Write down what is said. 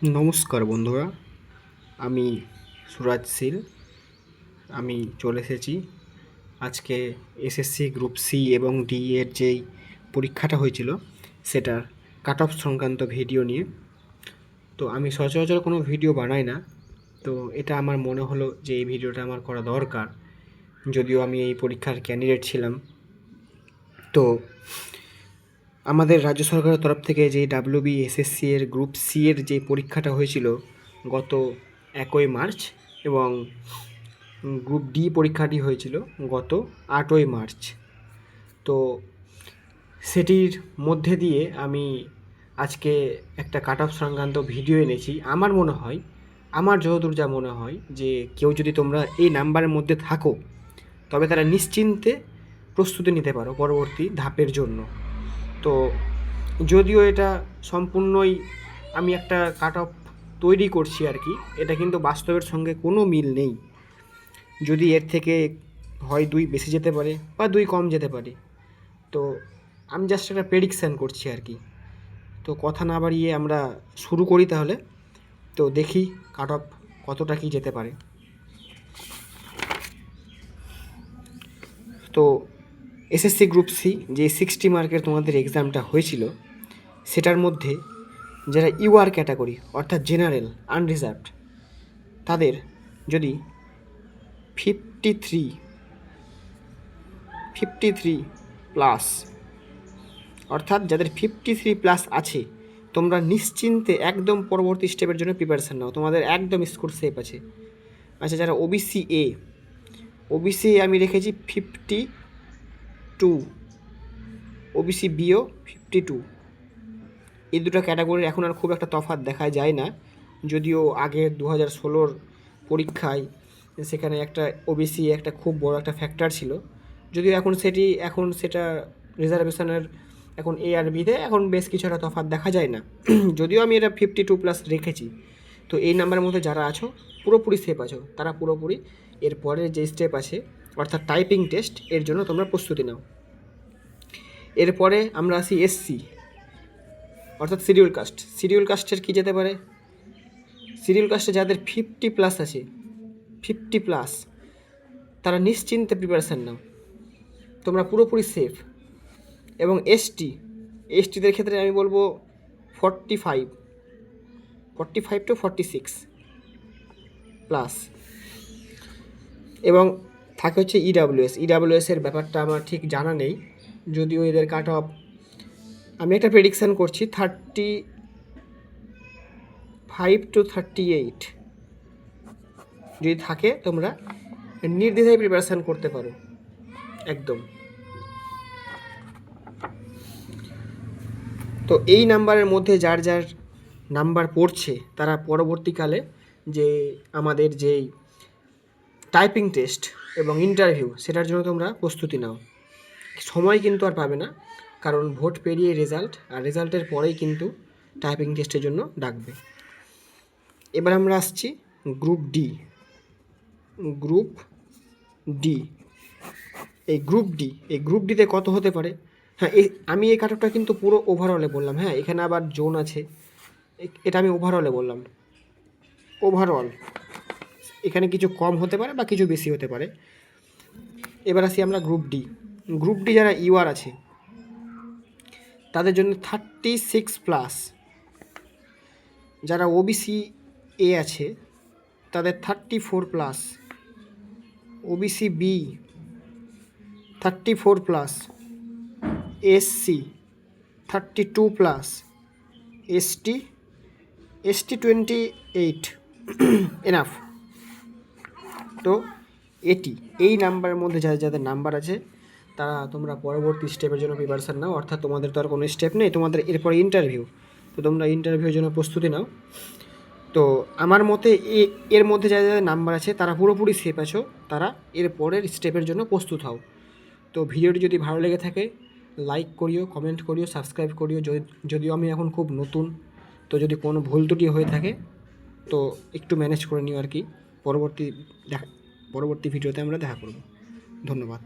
নমস্কার বন্ধুরা, আমি সুরাজ শীল। আমি চলে এসেছি আজকে এসএসসি গ্রুপ সি এবং ডি এর যেই পরীক্ষাটা হয়েছিল সেটার কাট অফ সংক্রান্ত ভিডিও নিয়ে। তো আমি সচরাচর কোনো ভিডিও বানাই না, তো এটা আমার মনে হলো যে এই ভিডিওটা আমার করা দরকার, যদিও আমি এই পরীক্ষার ক্যান্ডিডেট ছিলাম। তো আমাদের রাজ্য সরকারের তরফ থেকে যে ডাব্লিউবিএসএসসি এর গ্রুপ সি এর যে পরীক্ষাটা হয়েছিল গত 1 মার্চ, এবং গ্রুপ ডি পরীক্ষাটি হয়েছিল গত 8 মার্চ। তো সেটির মধ্যে দিয়ে আমি আজকে একটা কাট অফ সংক্রান্ত ভিডিও এনেছি। আমার যতদূর যা মনে হয় যে কেউ যদি তোমরা এই নাম্বারের মধ্যে থাকো তবে তারা নিশ্চিন্তে প্রস্তুতি নিতে পারো পরবর্তী ধাপের জন্য। তো যদিও এটা সম্পূর্ণই আমি একটা কাট অফ তৈরি করছি আর কি, এটা কিন্তু বাস্তবের সঙ্গে কোনো মিল নেই। যদি এর থেকে হয় 2 বেশি যেতে পারে বা 2 কম যেতে পারে। তো আমি জাস্ট একটা প্রেডিকশান করছি আর কি। তো কথা না বাড়িয়ে আমরা শুরু করি তাহলে। তো দেখি কাট অফ কতটা কি যেতে পারে। তো এসএসসি গ্রুপ সি যে 60 মার্কের তোমাদের এক্সামটা হয়েছিল সেটার মধ্যে যারা ইউআর ক্যাটাগরি অর্থাৎ জেনারেল আনরিজার্ভড তাদের যদি 53 প্লাস, অর্থাৎ যাদের 53 প্লাস আছে, তোমরা নিশ্চিন্তে একদম পরবর্তী স্টেপের জন্য প্রিপারেশান নাও, তোমাদের একদম স্কোর সেফ আছে। আচ্ছা, যারা ওবিসি আমি রেখেছি 52, ওবিসি বিও 52। এই দুটো ক্যাটাগরির এখন আর খুব একটা তফাৎ দেখা যায় না, যদিও আগের 2016 পরীক্ষায় সেখানে একটা ওবিসি একটা খুব বড় একটা ফ্যাক্টর ছিল, যদিও এখন সেটা রিজার্ভেশনের এখন এ আর বিতে এখন বেশ কিছু একটা তফাৎ দেখা যায় না। যদিও আমি এটা 52 প্লাস রেখেছি। তো এই নাম্বারের মধ্যে যারা আছো পুরোপুরি সেফ আছো, তারা পুরোপুরি এর পরের যে স্টেপ আছে অর্থাৎ টাইপিং টেস্ট, এর জন্য তোমরা প্রস্তুতি নাও। এরপরে আমরা আসি এসসি অর্থাৎ শিডিউল কাস্টের কী যেতে পারে। শিডিউল কাস্টে যাদের 50 প্লাস আছে, 50 প্লাস, তারা নিশ্চিন্তে প্রিপারেশান নাও, তোমরা পুরোপুরি সেফ। এবং এসটিদের ক্ষেত্রে আমি বলবো 45 টু 46 প্লাস। এবং থাকে হচ্ছে ইডাব্লিউএসের ব্যাপারটা আমার ঠিক জানা নেই, যদিও এদের কাট অফ আমি একটা প্রেডিকশান করছি 35 টু 38 যদি থাকে, তোমরা নির্দ্বিধায় প্রিপারেশান করতে পারো একদম। তো এই নাম্বারের মধ্যে যার যার নাম্বার পড়ছে তারা পরবর্তীকালে যে আমাদের যেই টাইপিং টেস্ট এবং ইন্টারভিউ সেটার জন্য তোমরা প্রস্তুতি নাও। সময় কিন্তু আর পাবে না, কারণ ভোট পেরিয়ে রেজাল্ট, আর রেজাল্টের পরেই কিন্তু টাইপিং টেস্টের জন্য ডাকবে। এবার আমরা আসছি গ্রুপ ডি। এই গ্রুপ ডিতে কত হতে পারে। হ্যাঁ, আমি এই কাট অফটা কিন্তু পুরো ওভারঅলে বললাম। হ্যাঁ, এখানে আবার জোন আছে, এটা আমি ওভারঅলে বললাম। ওভারঅল এখানে কিছু কম হতে পারে বা কিছু বেশি হতে পারে। এবার আসি আমরা গ্রুপ ডি যারা ইউআর আছে তাদের জন্য 36 প্লাস। যারা ওবিসি এ আছে তাদের 34 plus, OBC B 34 plus, SC 32 plus, ST 28 enough. তো এই নাম্বারের মধ্যে যাদের নাম্বার আছে তারা তোমরা পরবর্তী স্টেপের জন্য প্রিপারেশান নাও, অর্থাৎ তোমাদের তো আর কোনো স্টেপ নেই, তোমাদের এরপরে ইন্টারভিউ। তো তোমরা ইন্টারভিউর জন্য প্রস্তুতি নাও। তো আমার মতে এর মধ্যে যাদের নাম্বার আছে তারা পুরোপুরি সেফ আছো, তারা এর পরের স্টেপের জন্য প্রস্তুত হও। তো ভিডিওটি যদি ভালো লেগে থাকে লাইক করিও, কমেন্ট করিও, সাবস্ক্রাইব করিও। যদিও আমি এখন খুব নতুন, তো যদি কোনো ভুল ত্রুটি হয়ে থাকে তো একটু ম্যানেজ করে নিও আর কি। পরবর্তী ভিডিওতে আমরা দেখা করব। ধন্যবাদ।